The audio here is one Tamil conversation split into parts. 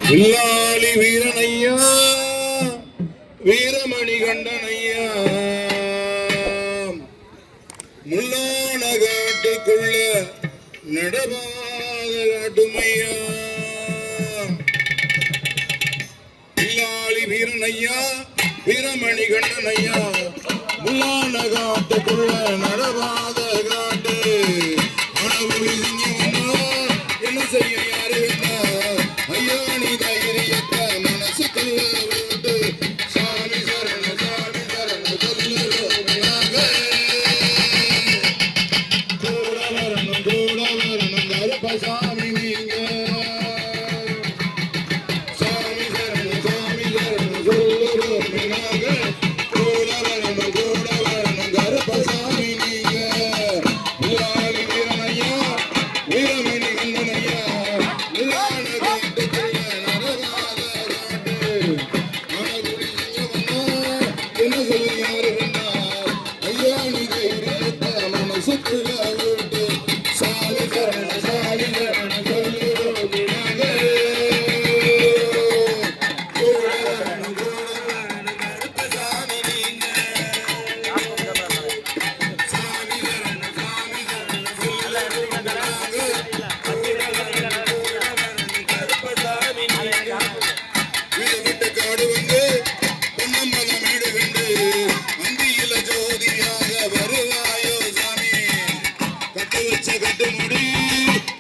வில்லாளி வீரனையா வீரமணி கண்டனையா முள்ளான காட்டுக்குள்ள நடமாத காட்டுமையா வில்லாளி வீரனையா வீரமணி கண்டனையா முள்ளான காட்டுக்குள்ள நடமாத காட்டு என்ன செய்ய யாரு ஐயா நீ தைரியத்தை மனசுக்குள்ள விட்டு சாமி சரண கூட வரணும் கருப்பசாமி நீங்க சாமி சரண சொல்லுறோம் கூட வரணும் கருப்பசாமி நீங்க வில்லாளி வீரனையா வீரமணி கண்டனையா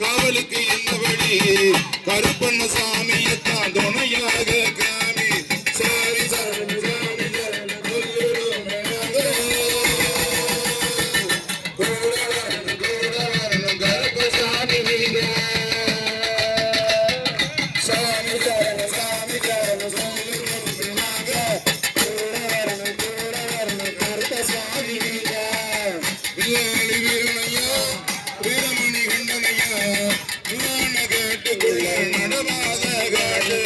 காவலுக்கு என்னபடி கருப்பண்ண சாமியத்தான் துணையாக காமி சாரி சரண சாமி கருப்பசாமி நீங்க சாமி சரண சாமி சரண கருப்பசாமி நீங்க வில்லாளி வீரனையா வீரமணி கண்டனையா முள்ளான காட்டுக்குள்ள நடமாத காடு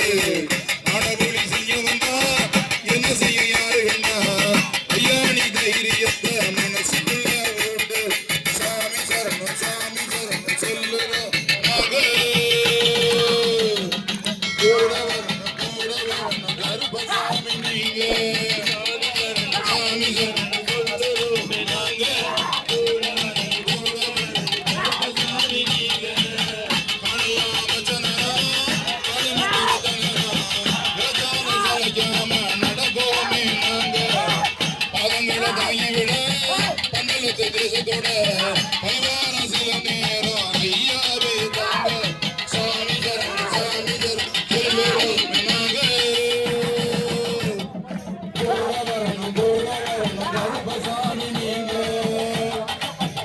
அடபொலி செய்ய வந்தா என்ன செய்ய யாரு கண்டா ஐயா நீ தைரியத்தை மனசுக்குள்ள விட்டு சாமி சரணம் சொல்லுறோம் கூட வரணும் கருப்பசாமி நீங்க சாமி சரணம் தேசத்தோட பரிவார சில நேரம் ஐயாவே தாங்க சாமி கருப்பசாமி நீங்க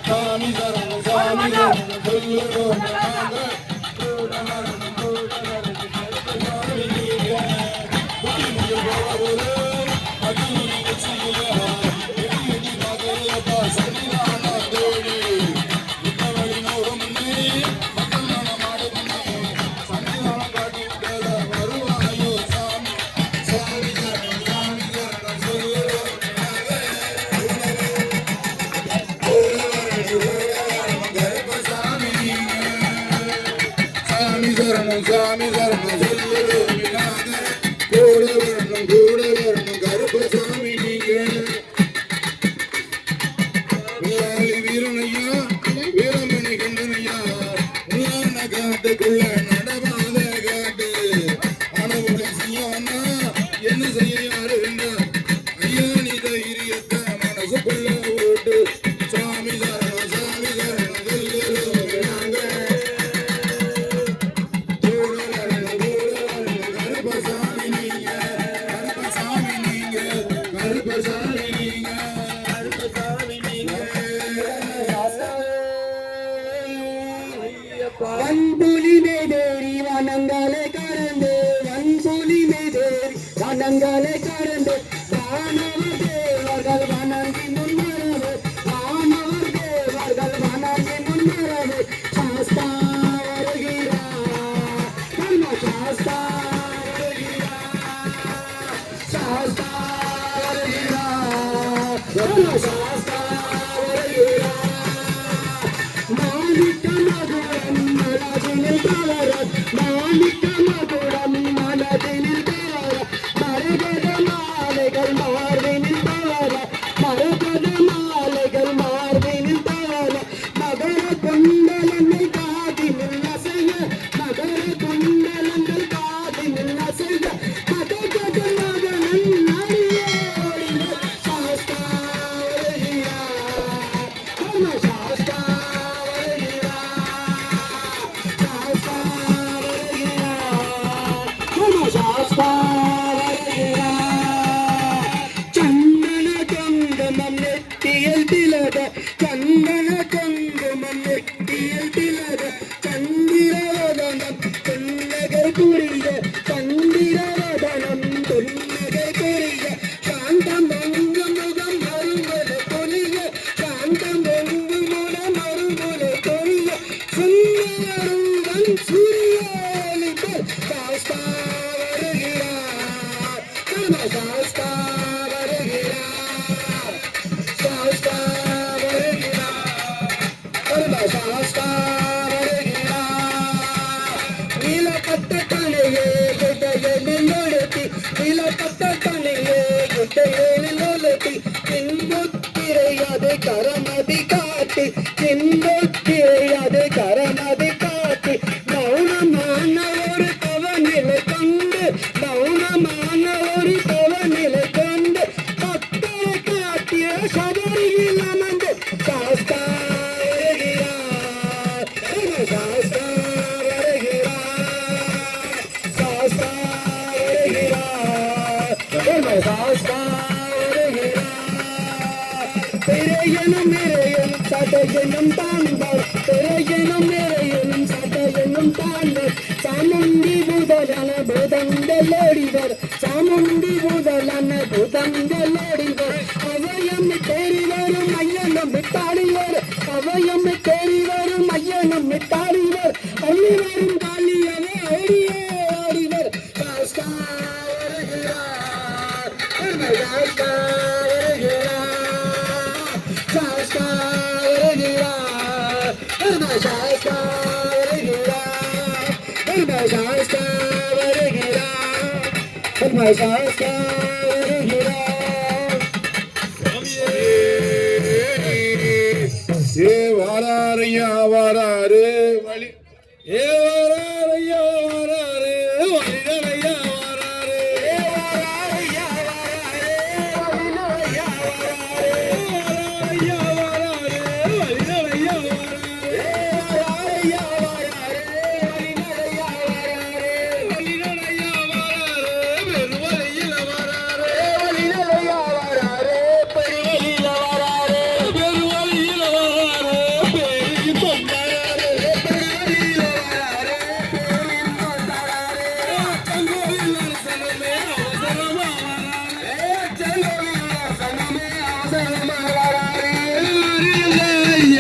சாமி சொல்லுறோம் சாமி சரணம் சொல்லுறோம் கூட வரணும் கருப்பசாமி நீங்க வில்லாளி வீரனையா வீரமணி கண்டனையா முள்ளான காட்டுக்குள்ள நடமாத காட்டு அணவுகளை செய்யவனா என்ன செய்ய யாரு வேண்டா ஐயா நீ தைரியத்தை மனசுக்குள்ள விட்டு சாமி சரணம் சொல்லுறோம் வன்புலி மேதேரி வனங்களை கறந்து வன்புலி மேதேரி வனங்களை கறந்து வானவர் தேவர்கள் வணங்கி முன்வரவு வானவர் தேவர்கள் வணங்கி முன்வரவு சாஸ்தா வருகிறார் சாஸ்தா வருகிறார் சாஸ்தா வருகிறார் சாஸ்தா வருகிறார் மாணிக்க மதுரம் மலரில் கலர மாணிக்க மதுரம் சாஸ்தா வருகிறார். சந்தன குங்குமம் நெத்தியில் திலக, சந்தன குங்குமம் நெத்தியில் திலக, சந்திரவதனம் புன்னகை புரிய, சந்திரவதனம் புன்னகை புரிய, சாந்தம் பொங்கு முகம் மறுமுல பொலிய, சாந்தம் பொங்கு முகம் மறுமுல பொலிய, சுந்தரருடன் சூரியலிபர் சாஸ்தா வருகிறார். சாஸ்தா வருகிறார். சாஸ்தா வருகிறார். சாஸ்தா வருகிறார். நீலப்பட்ட தலையே குட்டையில் நொழுத்தி, நீலப்பட்ட தலையே குட்டையில் நொழுத்தி, பின்புத்திரையாது கரமதி காட்டி, பின்புத்திரையாது கரமதி காட்டி, மௌனமான ஒரு தவநிலை கொண்டு, மௌனமான ஒரு தவநிலை கொண்டு, பக்தரை காட்டிய சபரியில் அமர்ந்து சாஸ்தா வருகிறார். சாஸ்தா வருகிறார். சாஸ்தா வருகிறார். சாஸ்தா வருகிறார். திரையனும் நிறையனும் சதையனும் தாண்டார், திரையனும் நிறையனும் சதையனும் தாண்டார், சாமுண்டி முதலான பூதங்களோடிவர், சாமுண்டி முதலான பூதங்களோடிவர், அவயம் தேறி வரும் ஐயனும் விட்டாடிவர், அவயம் தேறி வரும் ஐயனும் விட்டாடிவர், அள்ளி வரும் காளியவே ஓடியே ஓடிவர். சாஸ்தா வருகிறார். சாஸ்தா வருகிறார். சாஸ்தா வருகிறார். சாஸ்தா வருகிறார். சாஸ்தா வருகிறார். சாஸ்தா வருகிறார். ஏ வாராரையா வாராரு வழி, ஏ வாராரையா வாராரு வழிதலையா வாராரு, ஏ வாராரையா வாராரு வழிதலையா வாராரு, வாராரையா வாராரு வழிதலையா வாராரு, ஏ வாராரையா வாராரு வழிதலையா வாராரு, வழிதலையா வாராரு பெருவழியில வாராரு, வழிதலையா வாராரு பெருவழியில வாராரு, பெருவழியில வாராரு பேரி கொண்டாரு, பெருவழியில வாராரு பேரி கொண்டாரு, தங்கோவில் அரசனமே அவசரமா வாராரு, தங்கோவில் அரசனமே அவசரமா வாராரு,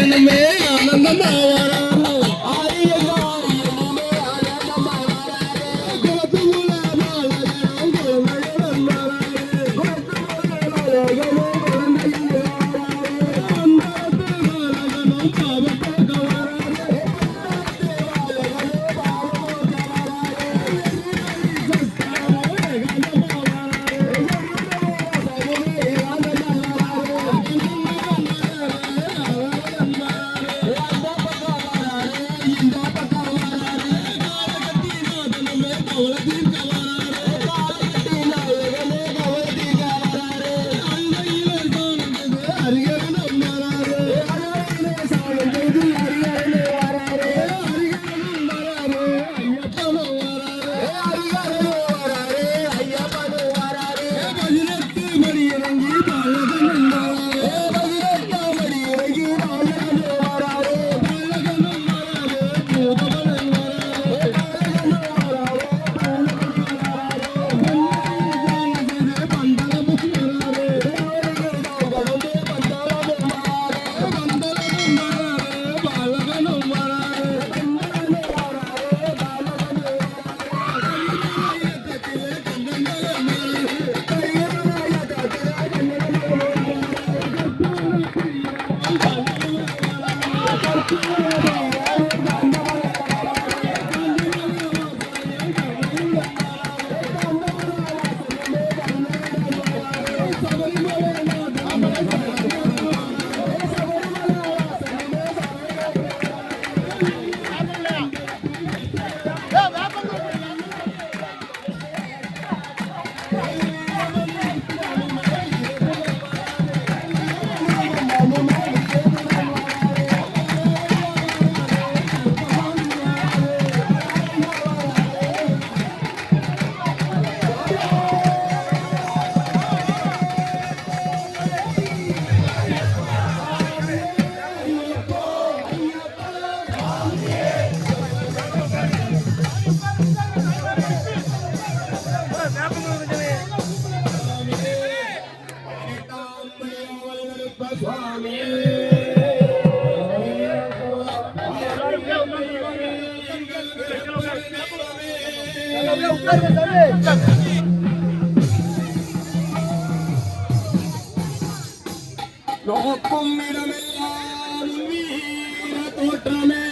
என்னமே ஆனந்தமா வாராரு, ஆரியனுமே ஆனந்தமா வாராரு, குலத்துமுல மாலகனும் குழந்தையுடன் வாராரு, குலத்துமுல மாலகனும் குழந்தையுடன் வாராரு, அந்தரத்து மாலகனும் பாவத்தோக்க வாராரு, அந்தரத்து மாலகனும் பாவத்தோக்க வாராரு, சஸ்தாவோ ஏகாந்தமா வாராரு, சஸ்தாவோ ஏகாந்தமா வாராரு, இந்த பக்கம் வாராரு, காலகத்தி நாதனமே கவலத்தில் நோக்கும் இடமெல்லாம் வீர தோற்றமே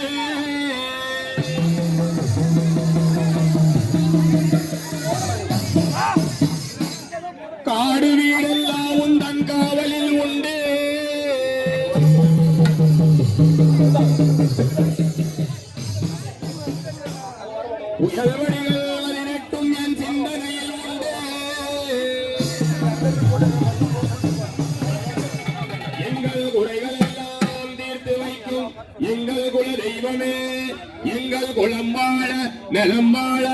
காடு வீடெல்லாம் உந்தன் காவலில் உண்டு உயர்வடிகள் பதினெட்டும் என் சிந்தனையில் உண்டு எங்கள் குறைகள் எல்லாம் தீர்த்து வைக்கும் எங்கள் குல தெய்வமே எங்கள் குலம் வாழ நிலம் வாழ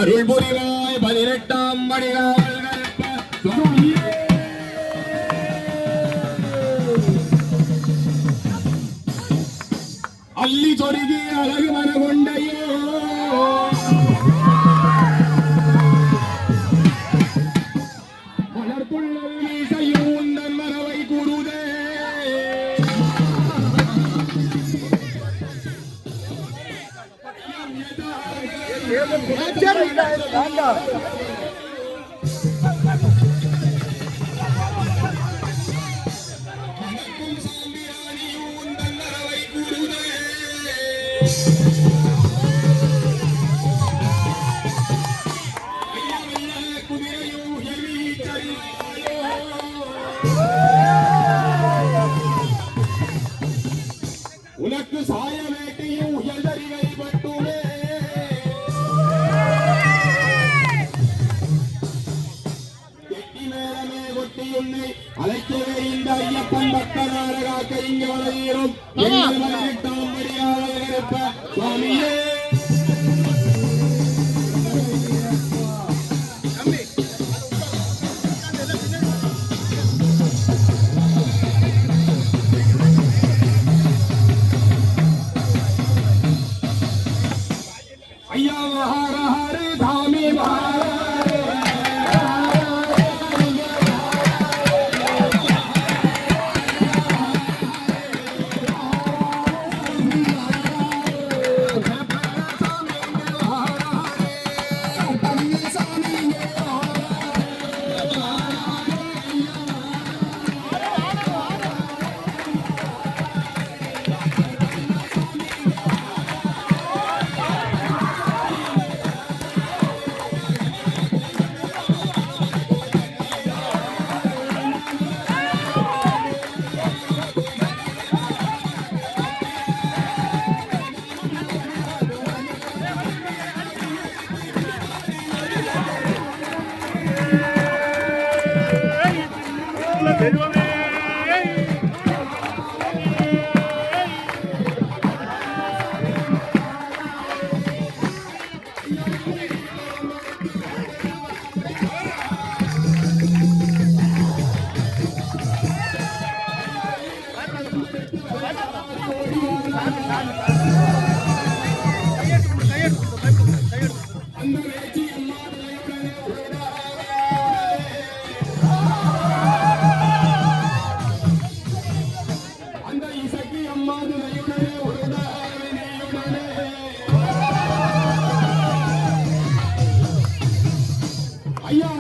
அருள் புரிவாய் 18ஆம் படிகாவல் சுவாமியே அள்ளி சொருகி அழகு மன கொண்டையோ மலர்புள்ளல் மீசையும் உந்தன் மரவை கூடுதே உனக்கு சாய வேட்டையும் உயர்தறிவை பட்டுமே கெட்டி மேலமே கொட்டி உன்னை அழைக்கவே இந்த ஐயப்பன் பக்தனார காக்க இங்க வளையிரும் 18ஆம் படியாவல் இருப்ப சுவாமியே ஐயா ஹர ஹர தாமி ஐயா